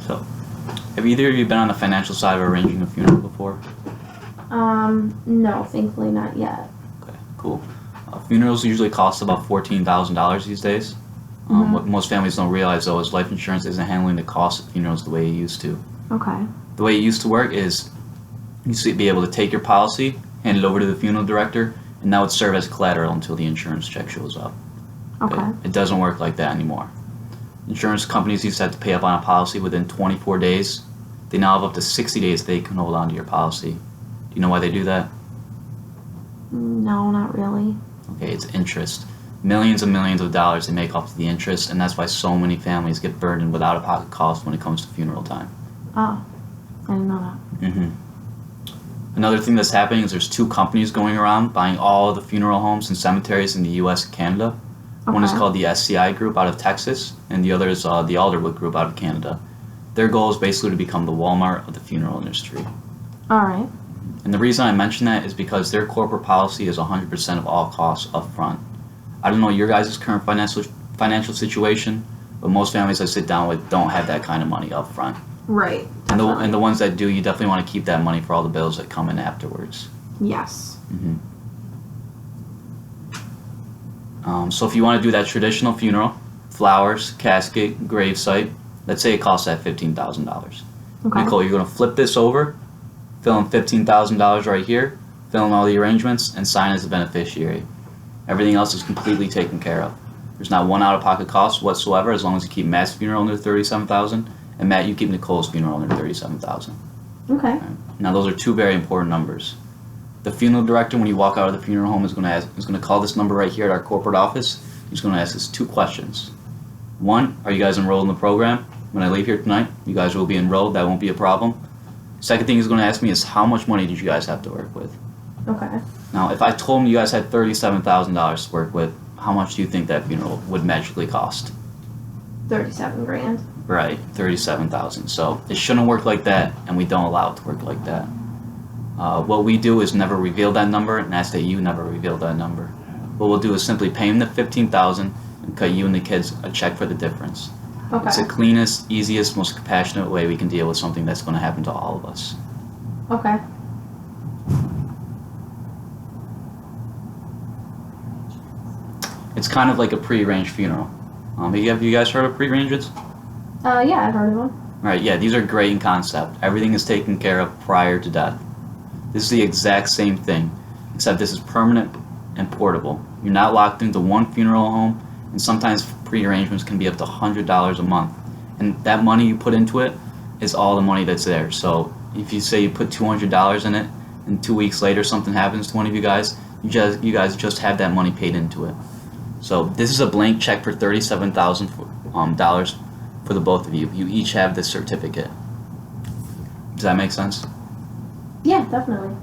So, have either of you been on the financial side of arranging a funeral before? No, thankfully not yet. Okay, cool. Funerals usually cost about $14,000 these days. What most families don't realize though is life insurance isn't handling the cost of funerals the way it used to. Okay. The way it used to work is you used to be able to take your policy, hand it over to the funeral director, and that would serve as collateral until the insurance check shows up. Okay. It doesn't work like that anymore. Insurance companies used to have to pay up on a policy within 24 days. They now have up to 60 days they can hold on to your policy. Do you know why they do that? No, not really. Okay, it's interest. Millions and millions of dollars they make off of the interest, and that's why so many families get burdened with out-of-pocket costs when it comes to funeral time. Oh, I didn't know that. Another thing that's happening is there's two companies going around buying all of the funeral homes and cemeteries in the U.S. and Canada. One is Okay. called the SCI Group out of Texas, and the other is the Alderwood Group out of Canada. Their goal is basically to become the Walmart of the funeral industry. All right. And the reason I mention that is because their corporate policy is 100% of all costs up front. I don't know your guys' current financial situation, but most families I sit down with don't have that kind of money up front. Right. And the ones that do, you definitely want to keep that money for all the bills that come in afterwards. Yes. So if you want to do that traditional funeral, flowers, casket, gravesite, let's say it costs that $15,000. Okay. Nicole, you're going to flip this over, fill in $15,000 right here, fill in all the arrangements, and sign as a beneficiary. Everything else is completely taken care of. There's not one out-of-pocket cost whatsoever as long as you keep Matt's funeral under $37,000, and Matt, you keep Nicole's funeral under $37,000. Okay. Now those are two very important numbers. The funeral director, when you walk out of the funeral home, is going to call this number right here at our corporate office. He's going to ask us two questions. One, are you guys enrolled in the program? When I leave here tonight, you guys will be enrolled. That won't be a problem. Second thing he's going to ask me is how much money did you guys have to work with? Okay. Now, if I told him you guys had $37,000 to work with, how much do you think that funeral would magically cost? 37 grand. Right, $37,000. So it shouldn't work like that, and we don't allow it to work like that. What we do is never reveal that number, and ask that you never reveal that number. What we'll do is simply pay him the $15,000 and cut you and the kids a check for the difference. Okay. It's the cleanest, easiest, most compassionate way we can deal with something that's going to happen to all of us. Okay. It's kind of like a pre-arranged funeral. Have you guys heard of pre-arrangements? Yeah, I've heard of one. Right, yeah, these are great in concept. Everything is taken care of prior to death. This is the exact same thing, except this is permanent and portable. You're not locked into one funeral home, and sometimes pre-arrangements can be up to $100 a month. And that money you put into it is all the money that's there. So if you say you put $200 in it, and 2 weeks later something happens to one of you guys just have that money paid into it. So this is a blank check for $37,000 for the both of you. You each have this certificate. Does that make sense? Yeah, definitely.